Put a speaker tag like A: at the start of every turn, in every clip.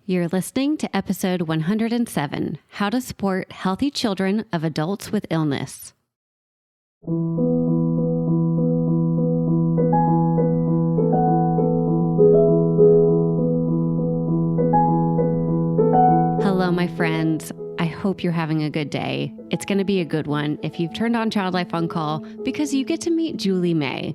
A: You're listening to episode 107, How to Support Healthy Children of Adults with Illness. Hello, my friends. I hope you're having a good day. It's going to be a good one if you've turned on Child Life on Call because you get to meet Julie May.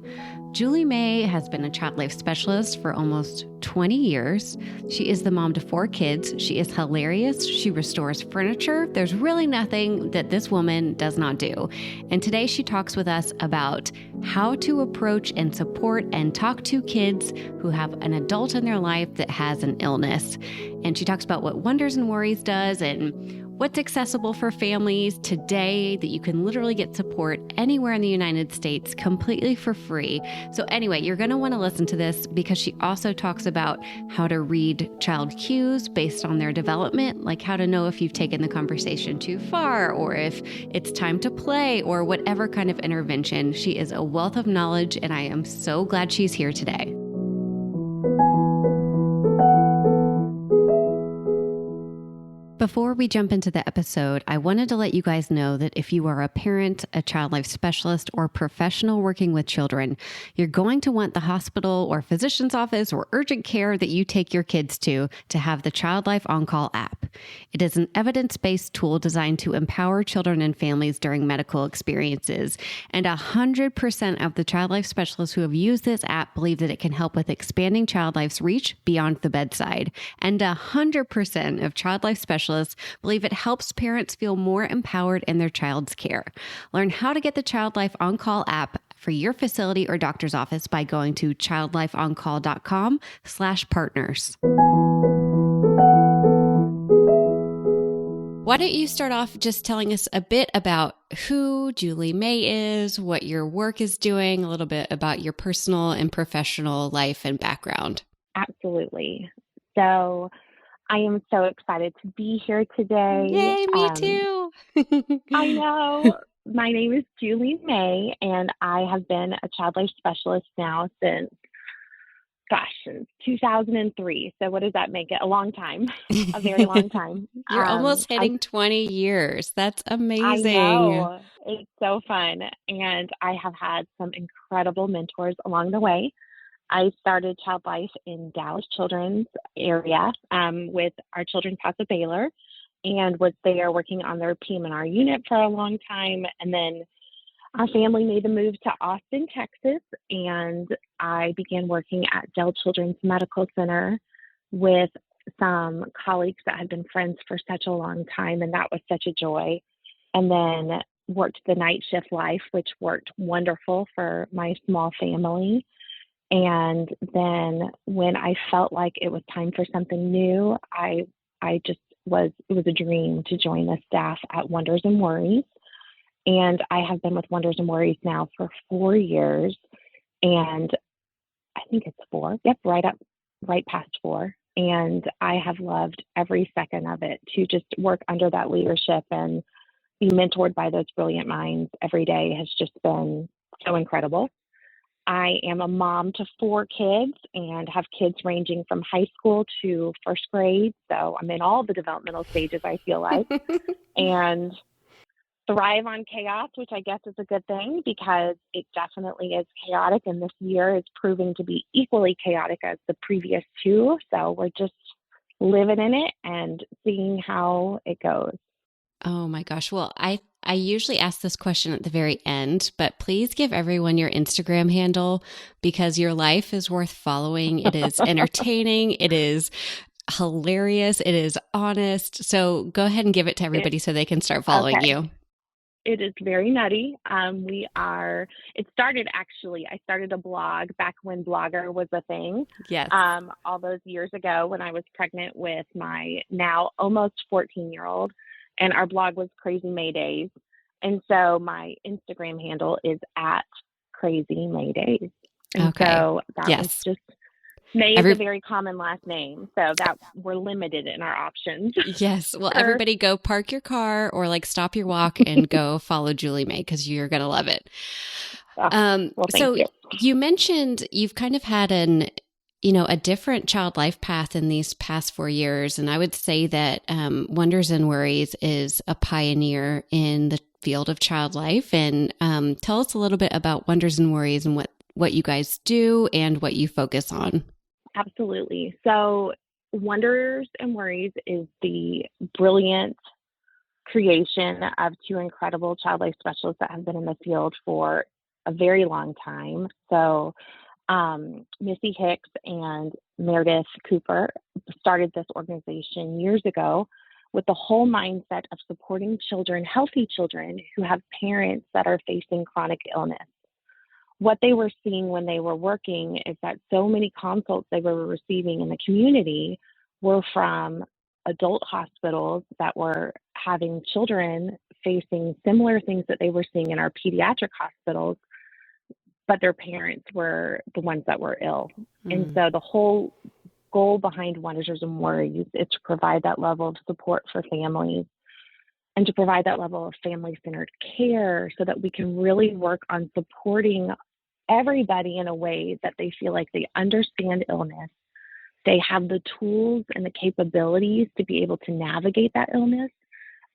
A: Julie May has been a child life specialist for almost 20 years. She is the mom to 4 kids. She is hilarious. She restores furniture. There's really nothing that this woman does not do. And today she talks with us about how to approach and support and talk to kids who have an adult in their life that has an illness. And she talks about what Wonders and Worries does and what's accessible for families today that you can literally get support anywhere in the United States completely for free. So anyway, you're going to want to listen to this because she also talks about how to read child cues based on their development, like how to know if you've taken the conversation too far or if it's time to play or whatever kind of intervention. She is a wealth of knowledge, and I am so glad she's here today. Before we jump into the episode, I wanted to let you guys know that if you are a parent, a child life specialist, or professional working with children, you're going to want the hospital or physician's office or urgent care that you take your kids to have the Child Life On Call app. It is an evidence-based tool designed to empower children and families during medical experiences. And 100% of the child life specialists who have used this app believe that it can help with expanding child life's reach beyond the bedside. And 100% of child life specialists believe it helps parents feel more empowered in their child's care. Learn how to get the Child Life On Call app for your facility or doctor's office by going to childlifeoncall.com/partners. Why don't you start off just telling us a bit about who Julie May is, what your work is doing, a little bit about your personal and professional life and background?
B: Absolutely. So I am so excited to be here today.
A: Yay, me too.
B: I know. My name is Julie May, and I have been a child life specialist now since 2003. So what does that make it? A long time, a very long time.
A: You're almost hitting 20 years. That's amazing.
B: I know. It's so fun. And I have had some incredible mentors along the way. I started Child Life in Dallas Children's area with our Children's House of Baylor, and was there working on their PM&R unit for a long time. And then our family made the move to Austin, Texas, and I began working at Dell Children's Medical Center with some colleagues that had been friends for such a long time, and that was such a joy. And then worked the night shift life, which worked wonderful for my small family. And then when I felt like it was time for something new, it was a dream to join the staff at Wonders and Worries. And I have been with Wonders and Worries now for 4 years. And I think it's 4. Yep, right past 4. And I have loved every second of it, to just work under that leadership and be mentored by those brilliant minds every day has just been so incredible. I am a mom to 4 kids and have kids ranging from high school to first grade. So I'm in all the developmental stages, I feel like, and thrive on chaos, which I guess is a good thing because it definitely is chaotic. And this year is proving to be equally chaotic as the previous 2. So we're just living in it and seeing how it goes.
A: Oh my gosh. Well, I usually ask this question at the very end, but please give everyone your Instagram handle because your life is worth following. It is entertaining. It is hilarious. It is honest. So go ahead and give it to everybody so they can start following you.
B: It is very nutty. I started a blog back when Blogger was a thing.
A: Yes.
B: All those years ago when I was pregnant with my now almost 14-year-old. And our blog was Crazy May Days. And so my Instagram handle is at Crazy May Days. And so that was just, May is a very common last name. So that we're limited in our options.
A: Yes. Well, everybody go park your car or stop your walk and go follow Julie May because you're going to love it.
B: Thank you.
A: You mentioned you've kind of had an a different child life path in these past 4 years. And I would say that Wonders and Worries is a pioneer in the field of child life. And tell us a little bit about Wonders and Worries and what you guys do and what you focus on.
B: Absolutely. So Wonders and Worries is the brilliant creation of two incredible child life specialists that have been in the field for a very long time. So Missy Hicks and Meredith Cooper started this organization years ago with the whole mindset of supporting children, healthy children who have parents that are facing chronic illness. What they were seeing when they were working is that so many consults they were receiving in the community were from adult hospitals that were having children facing similar things that they were seeing in our pediatric hospitals, but their parents were the ones that were ill. And so the whole goal behind Wonders and Worries is to provide that level of support for families and to provide that level of family-centered care so that we can really work on supporting everybody in a way that they feel like they understand illness. They have the tools and the capabilities to be able to navigate that illness,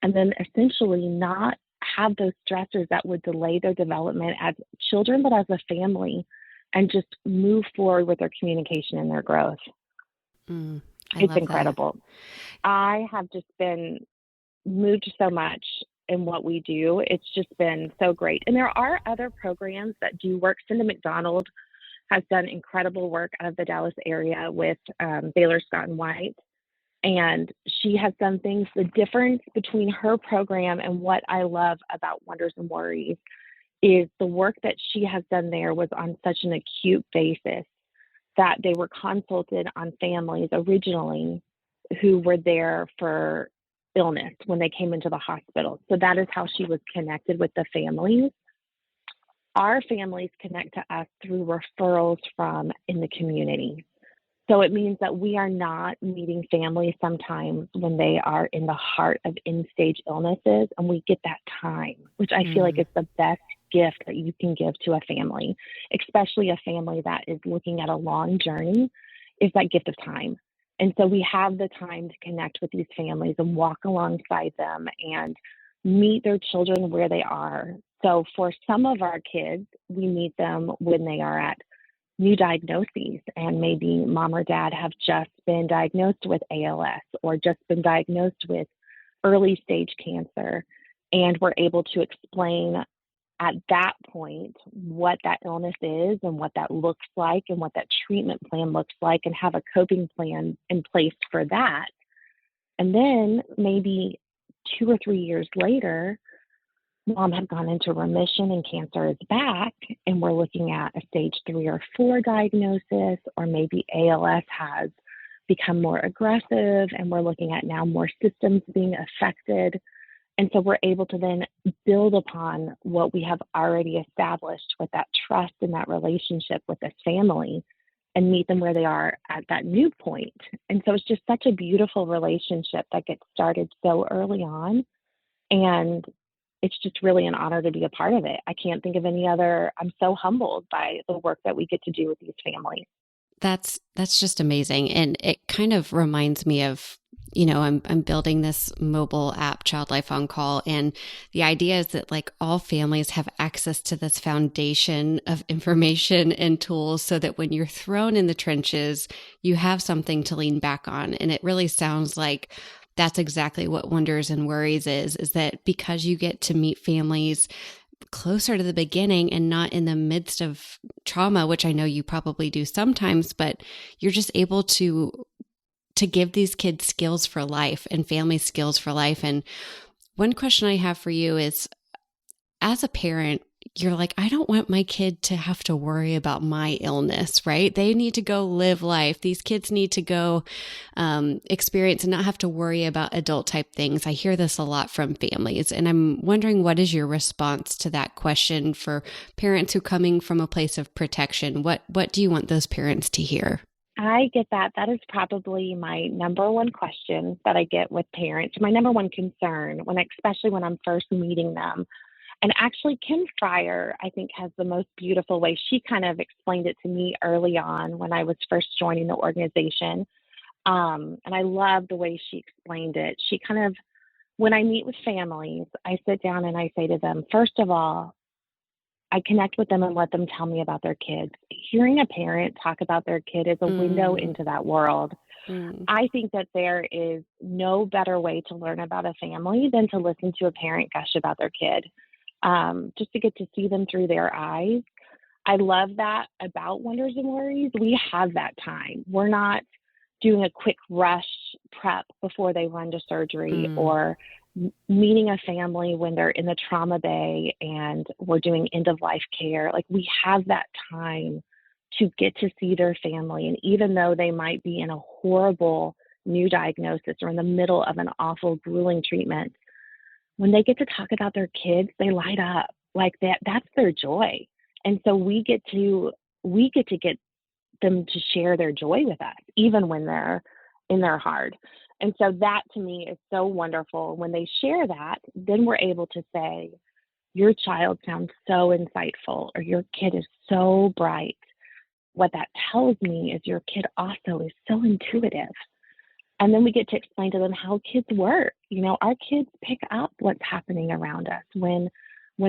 B: and then essentially not have those stressors that would delay their development as children, but as a family, and just move forward with their communication and their growth. It's incredible. I have just been moved so much in what we do. It's just been so great. And there are other programs that do work. Cinda McDonald has done incredible work out of the Dallas area with Baylor Scott and White. And she has done things. The difference between her program and what I love about Wonders and Worries is the work that she has done there was on such an acute basis that they were consulted on families originally who were there for illness when they came into the hospital. So that is how she was connected with the families. Our families connect to us through referrals from in the community. So it means that we are not meeting families sometimes when they are in the heart of end-stage illnesses, and we get that time, which I feel like is the best gift that you can give to a family, especially a family that is looking at a long journey, is that gift of time. And so we have the time to connect with these families and walk alongside them and meet their children where they are. So for some of our kids, we meet them when they are at new diagnoses, and maybe mom or dad have just been diagnosed with ALS or just been diagnosed with early stage cancer. And we're able to explain at that point what that illness is and what that looks like and what that treatment plan looks like, and have a coping plan in place for that. And then maybe 2 or 3 years later, mom had gone into remission and cancer is back, and we're looking at a stage 3 or 4 diagnosis, or maybe ALS has become more aggressive and we're looking at now more systems being affected. And so we're able to then build upon what we have already established with that trust and that relationship with this family and meet them where they are at that new point. And so it's just such a beautiful relationship that gets started so early on. And it's just really an honor to be a part of it. I can't think of any other. I'm so humbled by the work that we get to do with these families.
A: That's just amazing. And it kind of reminds me of, I'm building this mobile app, Child Life on Call. And the idea is that like all families have access to this foundation of information and tools so that when you're thrown in the trenches, you have something to lean back on. And it really sounds like that's exactly what Wonders and Worries is that because you get to meet families closer to the beginning and not in the midst of trauma, which I know you probably do sometimes, but you're just able to give these kids skills for life and family skills for life. And one question I have for you is, as a parent, you're like, I don't want my kid to have to worry about my illness, right? They need to go live life. These kids need to go experience and not have to worry about adult type things. I hear this a lot from families. And I'm wondering, what is your response to that question for parents who are coming from a place of protection? What do you want those parents to hear?
B: I get that. That is probably my number one question that I get with parents, my number one concern, especially when I'm first meeting them. And actually, Kim Fryer, I think, has the most beautiful way. She kind of explained it to me early on when I was first joining the organization. And I love the way she explained it. She kind of, when I meet with families, I sit down and I say to them, first of all, I connect with them and let them tell me about their kids. Hearing a parent talk about their kid is a window into that world. I think that there is no better way to learn about a family than to listen to a parent gush about their kid, just to get to see them through their eyes. I love that about Wonders and Worries. We have that time. We're not doing a quick rush prep before they run to surgery or meeting a family when they're in the trauma bay and we're doing end of life care. Like, we have that time to get to see their family. And even though they might be in a horrible new diagnosis or in the middle of an awful, grueling treatment, when they get to talk about their kids, they light up like that. That's their joy. And so we get to get them to share their joy with us, even when they're in their hard. And so that to me is so wonderful. When they share that, then we're able to say, your child sounds so insightful, or your kid is so bright. What that tells me is your kid also is so intuitive. And then we get to explain to them how kids work. You know, our kids pick up what's happening around us. When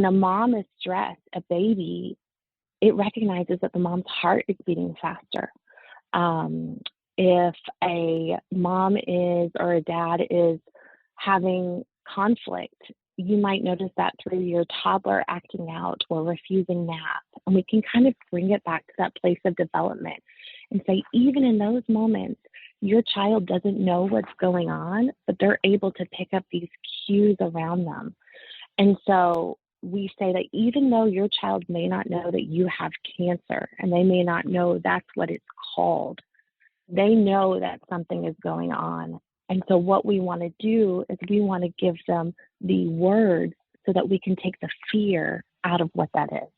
B: a mom is stressed, a baby, it recognizes that the mom's heart is beating faster. If a mom is or a dad is having conflict, you might notice that through your toddler acting out or refusing nap. And we can kind of bring it back to that place of development and say, even in those moments, your child doesn't know what's going on, but they're able to pick up these cues around them. And so we say that even though your child may not know that you have cancer and they may not know that's what it's called, they know that something is going on. And so what we want to do is we want to give them the words so that we can take the fear out of what that is.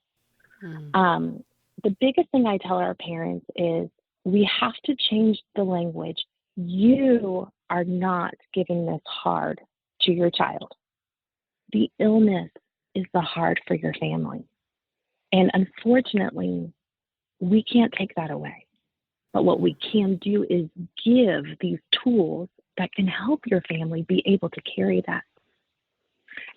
B: The biggest thing I tell our parents is we have to change the language. You are not giving this hard to your child. The illness is the hard for your family. And unfortunately, we can't take that away. But what we can do is give these tools that can help your family be able to carry that.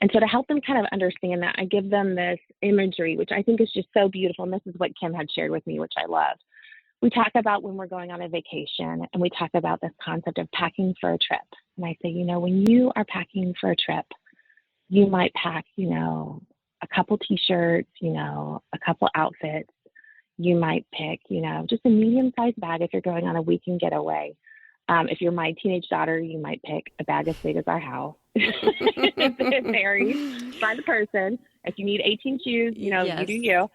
B: And so to help them kind of understand that, I give them this imagery, which I think is just so beautiful. And this is what Kim had shared with me, which I love. We talk about when we're going on a vacation, and we talk about this concept of packing for a trip. And I say, you know, when you are packing for a trip, you might pack, you know, a couple T-shirts, you know, a couple outfits. You might pick, you know, just a medium-sized bag if you're going on a weekend getaway. If you're my teenage daughter, you might pick a bag as big as our house. It varies by the person. If you need 18 shoes, you know, you do you.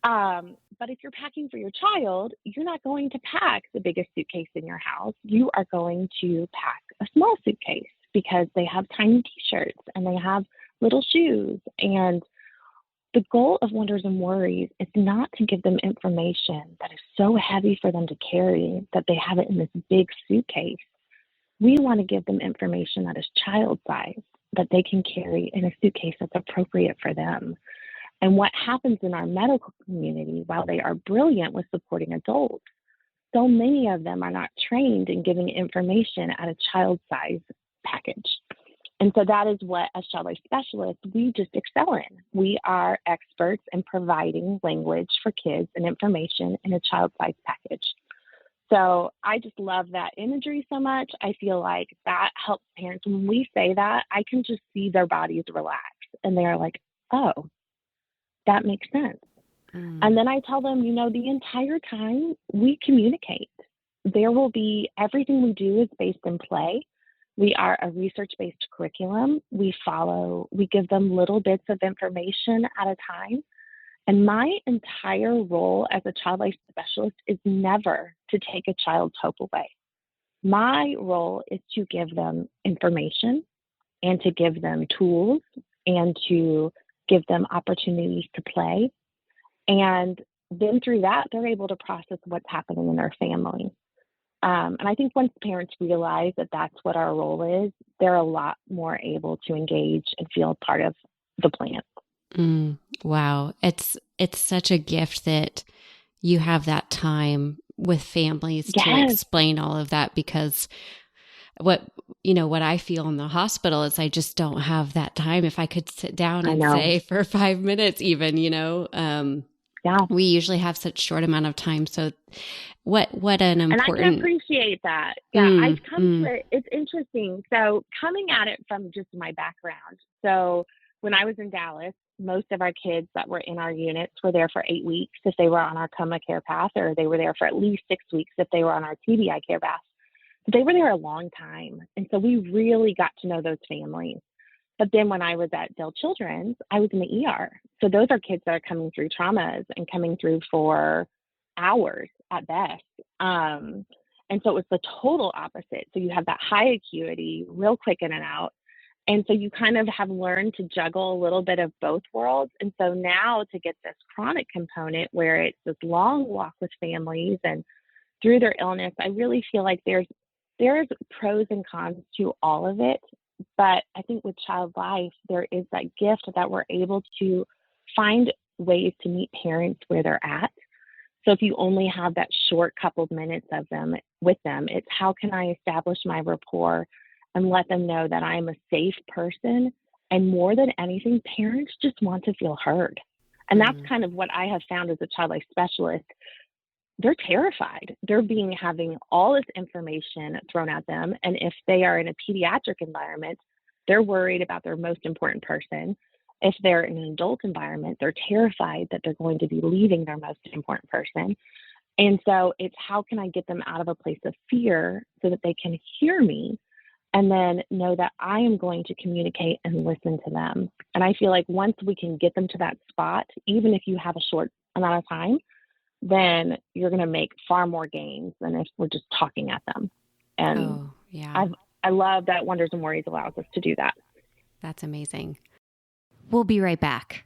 B: But if you're packing for your child, you're not going to pack the biggest suitcase in your house. You are going to pack a small suitcase because they have tiny T-shirts and they have little shoes. And the goal of Wonders and Worries is not to give them information that is so heavy for them to carry that they have it in this big suitcase. We want to give them information that is child-sized, that they can carry in a suitcase that's appropriate for them. And what happens in our medical community, while they are brilliant with supporting adults, so many of them are not trained in giving information at a child-size package. And so that is what, as child life specialists, we just excel in. We are experts in providing language for kids and information in a child-size package. So I just love that imagery so much. I feel like that helps parents. When we say that, I can just see their bodies relax. And they're like, oh, that makes sense. And then I tell them, you know, the entire time we communicate. There will be, everything we do is based in play. We are a research-based curriculum. We give them little bits of information at a time. And my entire role as a child life specialist is never to take a child's hope away. My role is to give them information and to give them tools and to give them opportunities to play. And then through that, they're able to process what's happening in their family. And I think once parents realize that that's what our role is, they're a lot more able to engage and feel part of the plan.
A: Wow. It's such a gift that you have that time with families to
B: Yes,
A: explain all of that, because what what I feel in the hospital is I just don't have that time. If I could sit down
B: I
A: and
B: know.
A: say for 5 minutes even,
B: Yeah.
A: we usually have such short amount of time. So what an
B: And I can
A: important
B: appreciate that. Yeah, I've
A: mm,
B: come to
A: mm,
B: it. It's interesting. So, coming at it from just my background. So, when I was in Dallas, most of our kids that were in our units were there for 8 weeks if they were on our coma care path, or they were there for at least 6 weeks if they were on our TBI care path. They were there a long time. And so we really got to know those families. But then when I was at Dell Children's, I was in the ER. So those are kids that are coming through traumas and coming through for hours at best. And so it was the total opposite. So you have that high acuity, real quick in and out. And so you kind of have learned to juggle a little bit of both worlds. And so now to get this chronic component where it's this long walk with families and through their illness, I really feel like there's pros and cons to all of it. But I think with child life, there is that gift that we're able to find ways to meet parents where they're at. So if you only have that short couple of minutes of them with them, it's how can I establish my rapport and let them know that I am a safe person. And more than anything, parents just want to feel heard. And that's
A: mm.
B: kind of what I have found as a child life specialist. They're terrified. They're being having all this information thrown at them. And if they are in a pediatric environment, they're worried about their most important person. If they're in an adult environment, they're terrified that they're going to be leaving their most important person. And so it's how can I get them out of a place of fear so that they can hear me and then know that I am going to communicate and listen to them. And I feel like once we can get them to that spot, even if you have a short amount of time, then you're going to make far more gains than if we're just talking at them. And
A: Oh, yeah.
B: I I love that Wonders and Worries allows us to do that.
A: That's amazing. We'll be right back.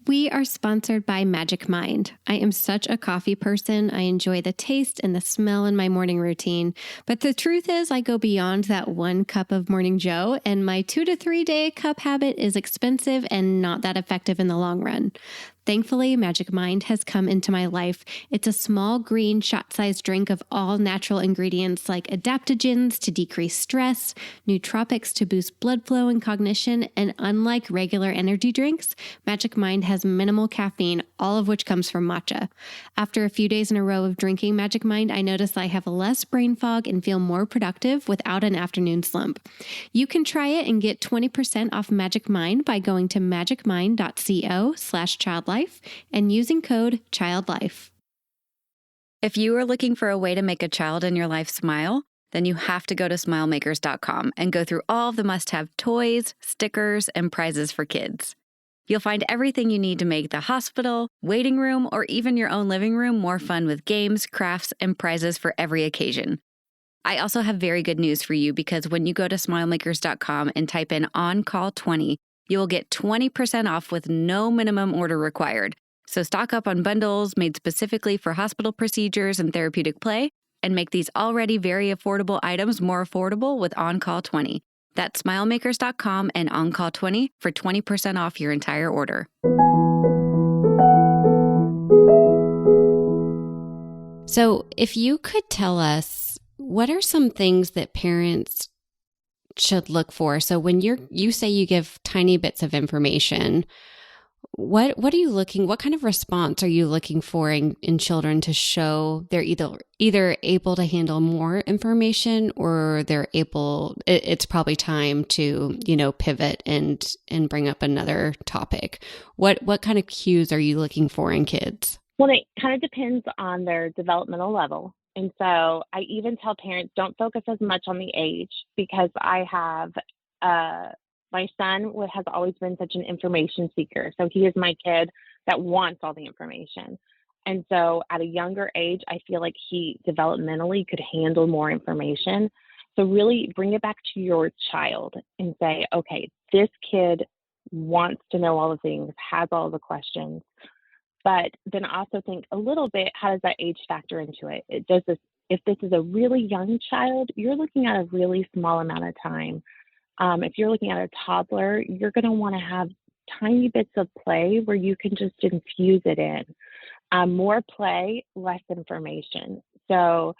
A: We are sponsored by Magic Mind. I am such a coffee person. I enjoy the taste and the smell in my morning routine. But the truth is, I go beyond that 1 cup of Morning Joe, and my 2 to 3 day cup habit is expensive and not that effective in the long run. Thankfully, Magic Mind has come into my life. It's a small green shot-sized drink of all natural ingredients like adaptogens to decrease stress, nootropics to boost blood flow and cognition, and unlike regular energy drinks, Magic Mind has minimal caffeine, all of which comes from matcha. After a few days in a row of drinking Magic Mind, I notice I have less brain fog and feel more productive without an afternoon slump. You can try it and get 20% off Magic Mind by going to magicmind.co/childlife and using code CHILDLIFE. If you are looking for a way to make a child in your life smile, then you have to go to smilemakers.com and go through all of the must-have toys, stickers, and prizes for kids. You'll find everything you need to make the hospital, waiting room, or even your own living room more fun with games, crafts, and prizes for every occasion. I also have very good news for you because when you go to smilemakers.com and type in OnCall20, you will get 20% off with no minimum order required. So stock up on bundles made specifically for hospital procedures and therapeutic play, and make these already very affordable items more affordable with OnCall20. That's smilemakers.com and OnCall20 for 20% off your entire order. So if you could tell us, what are some things that parents should look for? So when you say you give tiny bits of information, what are you what kind of response are you looking for in children to show they're either able to handle more information, or it's probably time to, pivot and bring up another topic? What kind of cues are you looking for in kids?
B: Well, it kind of depends on their developmental level. And so I even tell parents don't focus as much on the age, because I have my son has always been such an information seeker. So he is my kid that wants all the information. And so at a younger age, I feel like he developmentally could handle more information. So really bring it back to your child and say, okay, this kid wants to know all the things, has all the questions. But then also think a little bit, how does that age factor into it? If this is a really young child, you're looking at a really small amount of time. If you're looking at a toddler, you're going to want to have tiny bits of play where you can just infuse it in. More play, less information. So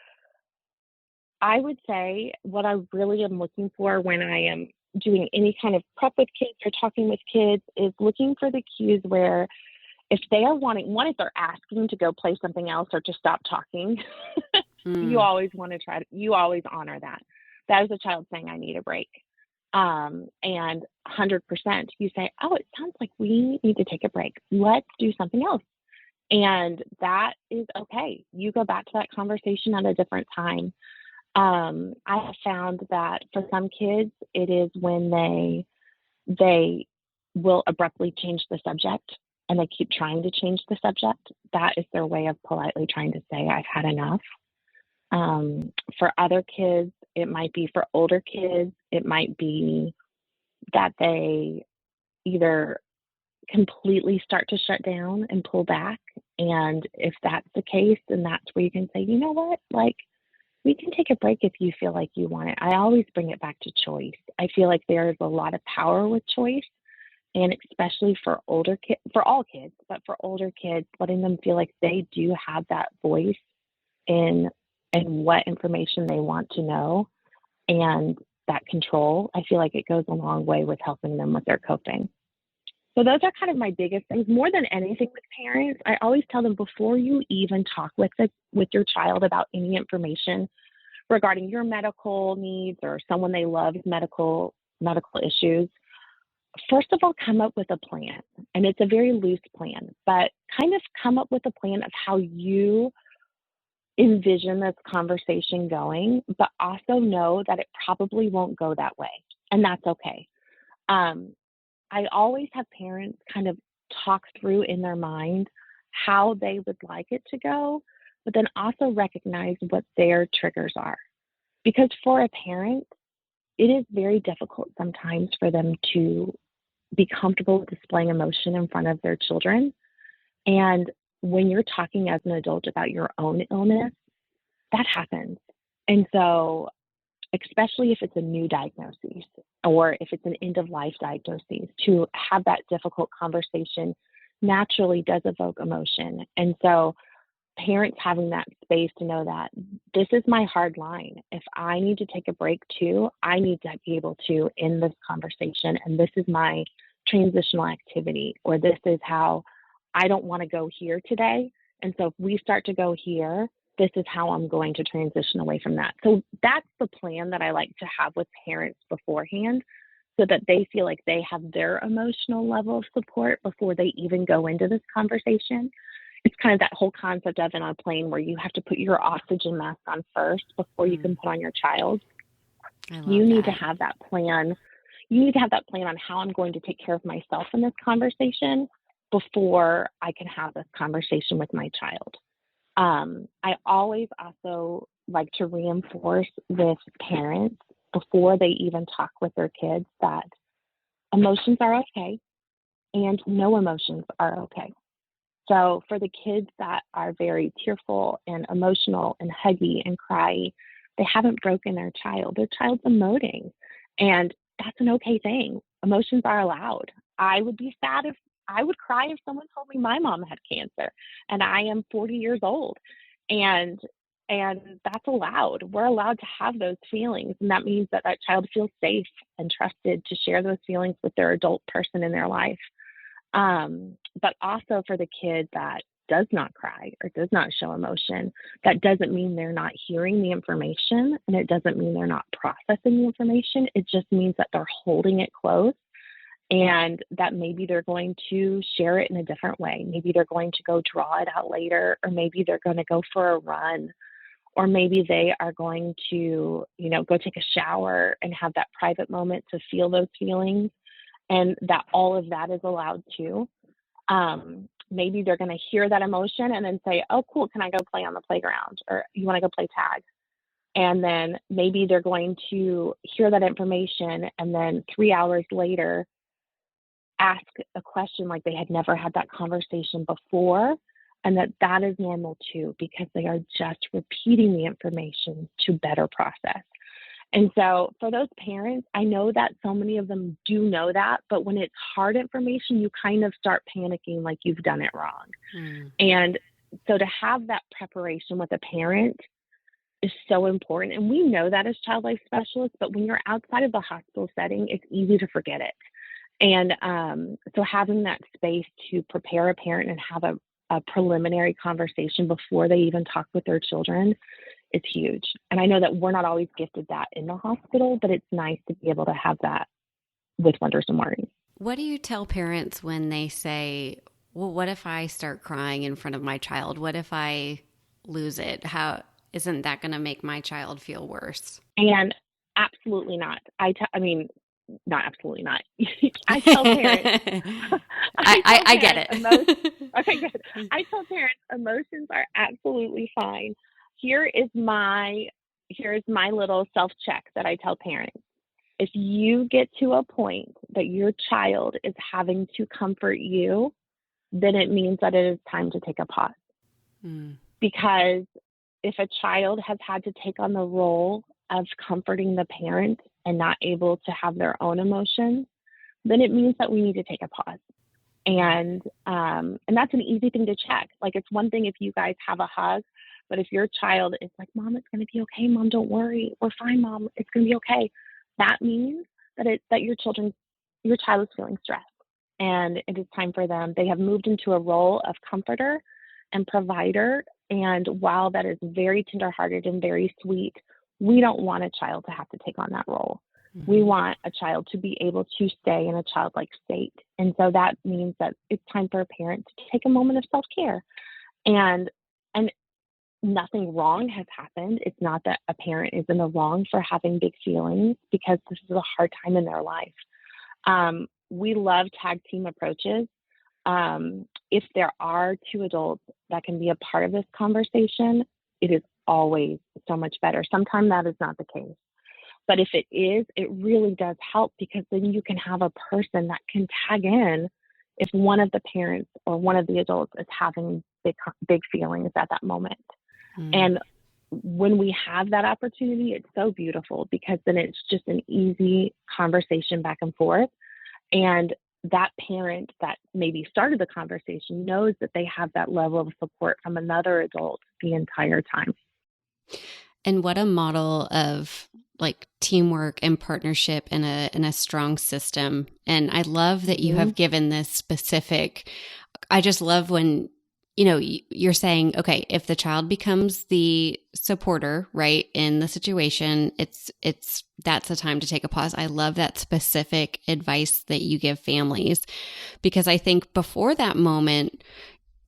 B: I would say what I really am looking for when I am doing any kind of prep with kids or talking with kids is looking for the cues where if they are wanting, one, if they're asking to go play something else or to stop talking, you always want to you always honor that. That is a child saying, I need a break. And 100%, you say, oh, it sounds like we need to take a break. Let's do something else. And that is okay. You go back to that conversation at a different time. I have found that for some kids, it is when they will abruptly change the subject and they keep trying to change the subject. That is their way of politely trying to say, I've had enough. For other kids, it might be for older kids, it might be that they either completely start to shut down and pull back. And if that's the case, then that's where you can say, you know what, like, we can take a break if you feel like you want it. I always bring it back to choice. I feel like there is a lot of power with choice, and especially for older kids, for all kids, but for older kids, letting them feel like they do have that voice in what information they want to know and that control. I feel like it goes a long way with helping them with their coping. So those are kind of my biggest things. More than anything with parents, I always tell them before you even talk with your child about any information regarding your medical needs or someone they love's medical issues, first of all, come up with a plan. And it's a very loose plan, but kind of come up with a plan of how you envision this conversation going, but also know that it probably won't go that way. And that's okay. I always have parents kind of talk through in their mind how they would like it to go, but then also recognize what their triggers are. Because for a parent, it is very difficult sometimes for them to be comfortable with displaying emotion in front of their children. And when you're talking as an adult about your own illness, that happens. And so, especially if it's a new diagnosis or if it's an end-of-life diagnosis, to have that difficult conversation naturally does evoke emotion. And so parents having that space to know that this is my hard line. If I need to take a break too, I need to be able to end this conversation, and this is my transitional activity, or this is how I don't want to go here today. And so if we start to go here, this is how I'm going to transition away from that. So that's the plan that I like to have with parents beforehand, so that they feel like they have their emotional level of support before they even go into this conversation. It's kind of that whole concept of in a plane where you have to put your oxygen mask on first before you can put on your child. You need to have that plan. You need to have that plan on how I'm going to take care of myself in this conversation before I can have this conversation with my child. I always also like to reinforce with parents before they even talk with their kids that emotions are okay and no emotions are okay. So for the kids that are very tearful and emotional and huggy and cry, they haven't broken their child. Their child's emoting, and that's an okay thing. Emotions are allowed. I would be sad if I would cry if someone told me my mom had cancer and I am 40 years old, and that's allowed. We're allowed to have those feelings, and that means that that child feels safe and trusted to share those feelings with their adult person in their life. But also for the kid that does not cry or does not show emotion, that doesn't mean they're not hearing the information, and it doesn't mean they're not processing the information. It just means that they're holding it close, and that maybe they're going to share it in a different way. Maybe they're going to go draw it out later, or maybe they're going to go for a run, or maybe they are going to, go take a shower and have that private moment to feel those feelings, and that all of that is allowed too. Maybe they're going to hear that emotion and then say, oh, cool, can I go play on the playground? Or you want to go play tag? And then maybe they're going to hear that information and then 3 hours later ask a question like they had never had that conversation before, and that is normal too, because they are just repeating the information to better process. And so for those parents, I know that so many of them do know that, but when it's hard information, you kind of start panicking like you've done it wrong.
A: Mm.
B: And so to have that preparation with a parent is so important. And we know that as child life specialists, but when you're outside of the hospital setting, it's easy to forget it. And so having that space to prepare a parent and have a preliminary conversation before they even talk with their children is huge. And I know that we're not always gifted that in the hospital, but it's nice to be able to have that with Wonders and Worries.
A: What do you tell parents when they say, well, what if I start crying in front of my child? What if I lose it? How isn't that going to make my child feel worse?
B: And absolutely not. I mean, not absolutely not. I tell parents.
A: I get it.
B: Okay, good. I tell parents emotions are absolutely fine. Here's my little self-check that I tell parents. If you get to a point that your child is having to comfort you, then it means that it is time to take a pause.
A: Mm.
B: Because if a child has had to take on the role of comforting the parent and not able to have their own emotions, then it means that we need to take a pause. And that's an easy thing to check. Like, it's one thing if you guys have a hug, but if your child is like, Mom, it's going to be okay. Mom, don't worry. We're fine, Mom. It's going to be okay. That means that your child is feeling stressed, and it is time for them. They have moved into a role of comforter and provider. And while that is very tenderhearted and very sweet, we don't want a child to have to take on that role. Mm-hmm. We want a child to be able to stay in a childlike state. And so that means that it's time for a parent to take a moment of self-care. And nothing wrong has happened. It's not that a parent is in the wrong for having big feelings, because this is a hard time in their life. We love tag team approaches. If there are two adults that can be a part of this conversation, it is always so much better. Sometimes that is not the case. But if it is, it really does help, because then you can have a person that can tag in if one of the parents or one of the adults is having big feelings at that moment. Mm. And when we have that opportunity, it's so beautiful, because then it's just an easy conversation back and forth. And that parent that maybe started the conversation knows that they have that level of support from another adult the entire time.
A: And what a model of like teamwork and partnership in a strong system. And I love that you have given this specific, I just love when, you're saying, okay, if the child becomes the supporter, right, in the situation, that's the time to take a pause. I love that specific advice that you give families, because I think before that moment,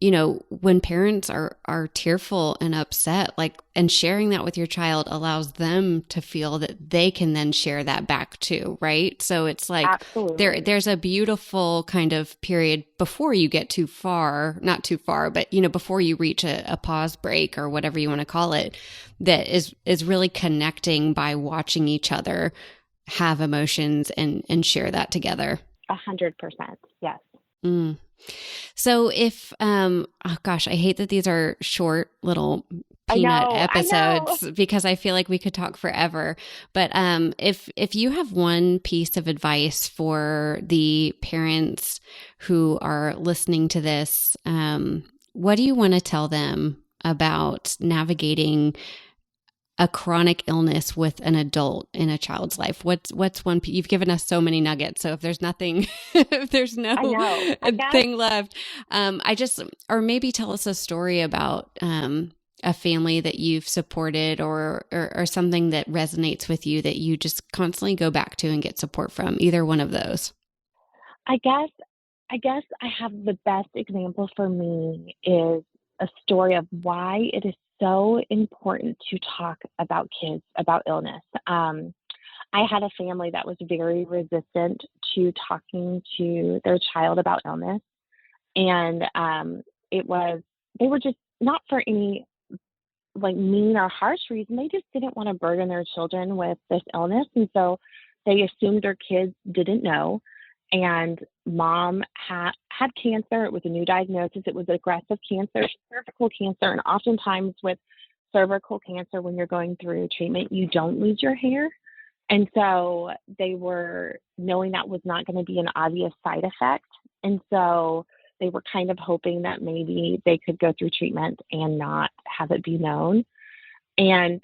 A: when parents are tearful and upset, and sharing that with your child allows them to feel that they can then share that back too, right? So it's like there's a beautiful kind of period before you get too far, not too far, but before you reach a pause break or whatever you want to call it, that is really connecting by watching each other have emotions and share that together.
B: 100%. Yes.
A: Mm. So if, oh gosh, I hate that these are short little peanut episodes, because I feel like we could talk forever. But if you have one piece of advice for the parents who are listening to this, what do you want to tell them about navigating a chronic illness with an adult in a child's life? What's one, you've given us so many nuggets. So if there's nothing, if there's no thing left, or maybe tell us a story about, a family that you've supported or something that resonates with you that you just constantly go back to and get support from. Either one of those.
B: I guess I have the best example for me is a story of why it is so important to talk about kids, about illness. I had a family that was very resistant to talking to their child about illness. And they were just not for any mean or harsh reason. They just didn't want to burden their children with this illness. And so they assumed their kids didn't know. And mom had cancer. It was a new diagnosis. It was aggressive cancer, cervical cancer. And oftentimes with cervical cancer, when you're going through treatment, you don't lose your hair. And so they were knowing that was not going to be an obvious side effect. And so they were kind of hoping that maybe they could go through treatment and not have it be known. And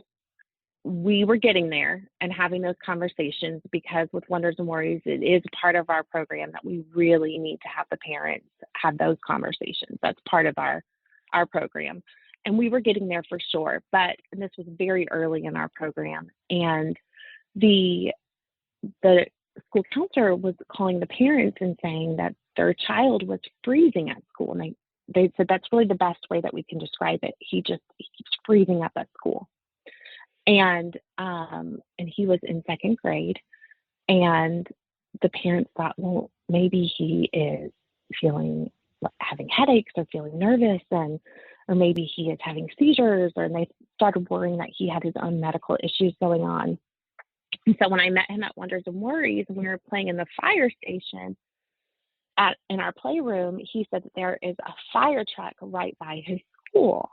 B: we were getting there and having those conversations, because with Wonders and Worries, it is part of our program that we really need to have the parents have those conversations. That's part of our program. And we were getting there for sure. But and this was very early in our program. And the school counselor was calling the parents and saying that their child was freezing at school. And they said that's really the best way that we can describe it. He keeps freezing up at school. And he was in second grade, and the parents thought, well, maybe he is having headaches or feeling nervous, or maybe he is having seizures, and they started worrying that he had his own medical issues going on. And so when I met him at Wonders and Worries, and we were playing in the fire station in our playroom, he said that there is a fire truck right by his school.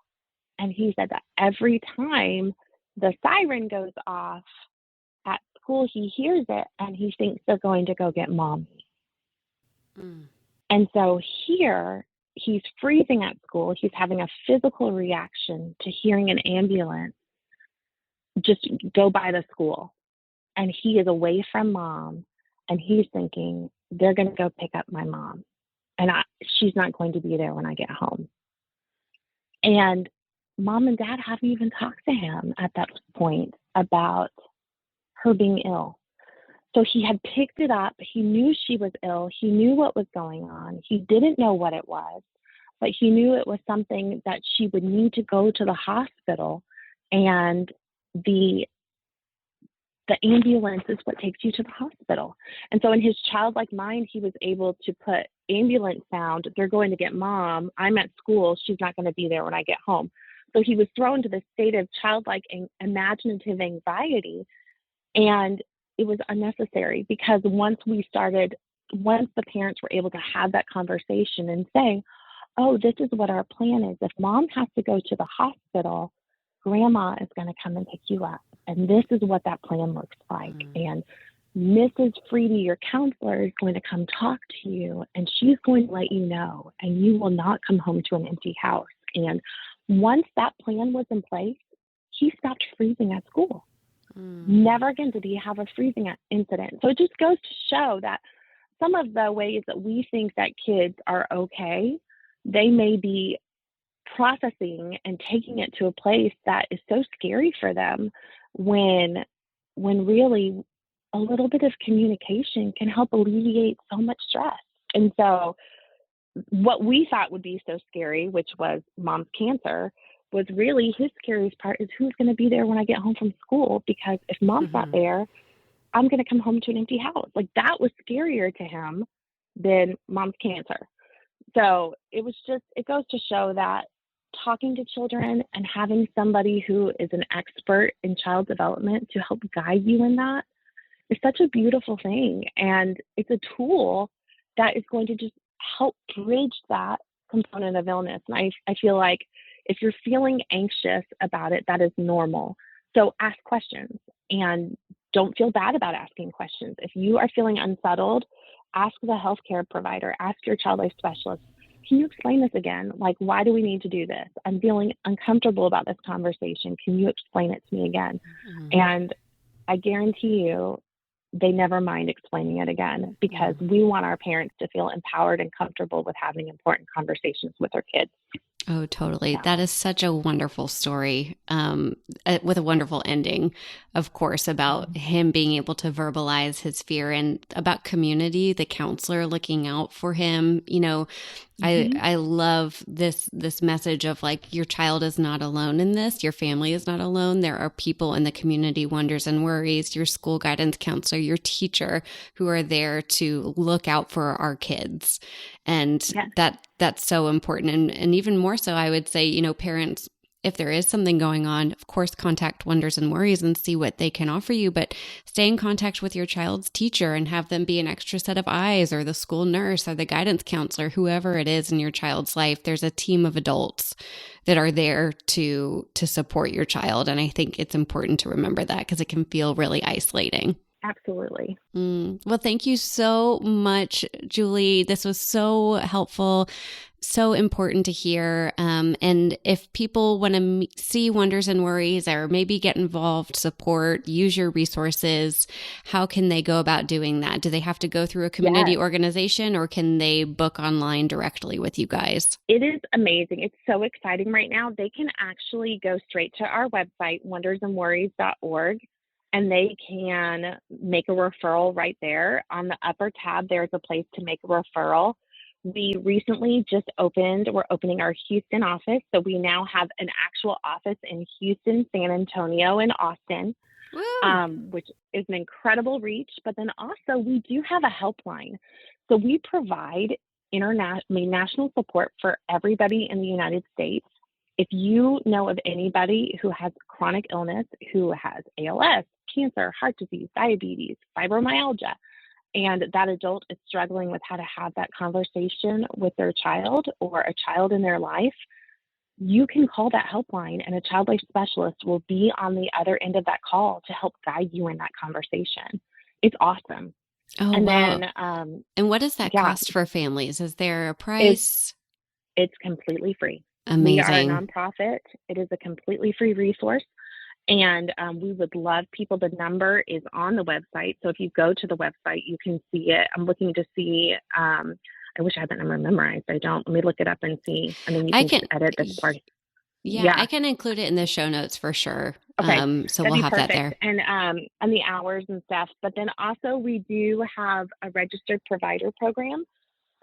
B: And he said that every time the siren goes off at school, he hears it and he thinks they're going to go get mommy. Mm. And so here he's freezing at school. He's having a physical reaction to hearing an ambulance just go by the school. And he is away from mom, and he's thinking, they're going to go pick up my mom, and she's not going to be there when I get home. And mom and dad haven't even talked to him at that point about her being ill. So he had picked it up. He knew she was ill. He knew what was going on. He didn't know what it was, but he knew it was something that she would need to go to the hospital, and the ambulance is what takes you to the hospital. And so in his childlike mind, he was able to put ambulance sound, they're going to get mom, I'm at school, she's not going to be there when I get home. So he was thrown to this state of childlike and imaginative anxiety. And it was unnecessary, because once the parents were able to have that conversation and say, oh, this is what our plan is. If mom has to go to the hospital, grandma is going to come and pick you up. And this is what that plan looks like. And Mrs. Freedy, your counselor, is going to come talk to you, and she's going to let you know, and you will not come home to an empty house. And once that plan was in place, he stopped freezing at school. Never again did he have a freezing incident. So it just goes to show that some of the ways that we think that kids are okay, they may be processing and taking it to a place that is so scary for them, when really a little bit of communication can help alleviate so much stress. And so what we thought would be so scary, which was mom's cancer, was really his scariest part is who's going to be there when I get home from school, because if mom's not there, I'm going to come home to an empty house. Like, that was scarier to him than mom's cancer. So it goes to show that talking to children and having somebody who is an expert in child development to help guide you in that is such a beautiful thing. And it's a tool that is going to just help bridge that component of illness. And I feel like if you're feeling anxious about it, that is normal. So ask questions, and don't feel bad about asking questions. If you are feeling unsettled, ask the healthcare provider, ask your child life specialist, can you explain this again? Like, why do we need to do this? I'm feeling uncomfortable about this conversation. Can you explain it to me again? And I guarantee you, they never mind explaining it again, because we want our parents to feel empowered and comfortable with having important conversations with their kids.
A: Oh, totally. Yeah. That is such a wonderful story, with a wonderful ending, of course, about him being able to verbalize his fear, and about community, the counselor looking out for him. You know, I love this message of, like, your child is not alone in this. Your family is not alone. There are people in the community, Wonders and Worries, your school guidance counselor, your teacher, who are there to look out for our kids. And that's so important. And even more so, I would say, you know, parents, if there is something going on, of course, contact Wonders and Worries and see what they can offer you, but stay in contact with your child's teacher and have them be an extra set of eyes, or the school nurse or the guidance counselor, whoever it is in your child's life. There's a team of adults that are there to support your child. And I think it's important to remember that because it can feel really isolating.
B: Absolutely.
A: Well, thank you so much, Julie. This was so helpful, so important to hear. And if people want to see Wonders and Worries or maybe get involved, support, use your resources, how can they go about doing that? Do they have to go through a community organization, or can they book online directly with you guys?
B: It is amazing. It's so exciting right now. They can actually go straight to our website, wondersandworries.org. And they can make a referral right there. On the upper tab, there's a place to make a referral. We recently just we're opening our Houston office. So we now have an actual office in Houston, San Antonio, and Austin, which is an incredible reach. But then also we do have a helpline. So we provide national support for everybody in the United States. If you know of anybody who has chronic illness, who has ALS, cancer, heart disease, diabetes, fibromyalgia, and that adult is struggling with how to have that conversation with their child or a child in their life, you can call that helpline, and a child life specialist will be on the other end of that call to help guide you in that conversation. It's awesome.
A: Oh,
B: and
A: wow.
B: Then,
A: and what does that cost for families? Is there a price?
B: It's completely free.
A: Amazing.
B: We are a nonprofit. It is a completely free resource. And we would love people. The number is on the website. So if you go to the website, you can see it. I'm looking to see, I wish I had that number memorized. I don't. Let me look it up and see. I mean, you can edit this part.
A: Yeah, I can include it in the show notes for sure.
B: Okay.
A: So we'll have that there.
B: And the hours and stuff. But then also we do have a registered provider program.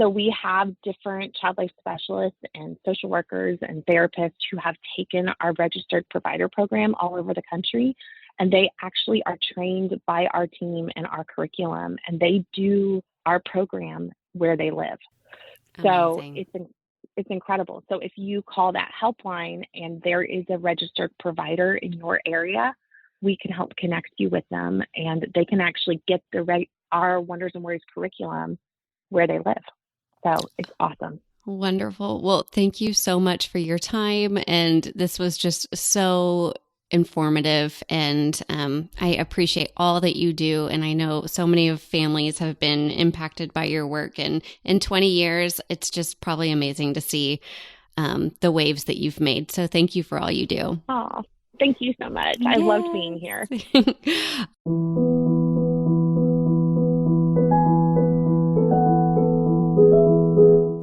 B: So we have different child life specialists and social workers and therapists who have taken our registered provider program all over the country. And they actually are trained by our team and our curriculum, and they do our program where they live. Amazing. So it's incredible. So if you call that helpline and there is a registered provider in your area, we can help connect you with them, and they can actually get our Wonders and Worries curriculum where they live. So it's awesome.
A: Wonderful. Well, thank you so much for your time. And this was just so informative. And I appreciate all that you do. And I know so many of families have been impacted by your work. And in 20 years, it's just probably amazing to see the waves that you've made. So thank you for all you do.
B: Oh, thank you so much. Yes. I loved being here.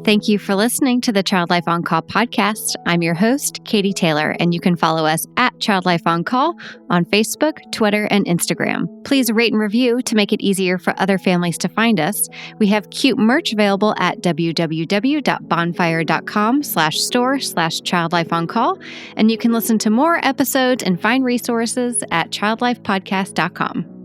C: Thank you for listening to the Child Life On Call podcast. I'm your host, Katie Taylor, and you can follow us at Child Life On Call on Facebook, Twitter, and Instagram. Please rate and review to make it easier for other families to find us. We have cute merch available at www.bonfire.com/store/childlifeoncall, and you can listen to more episodes and find resources at childlifepodcast.com.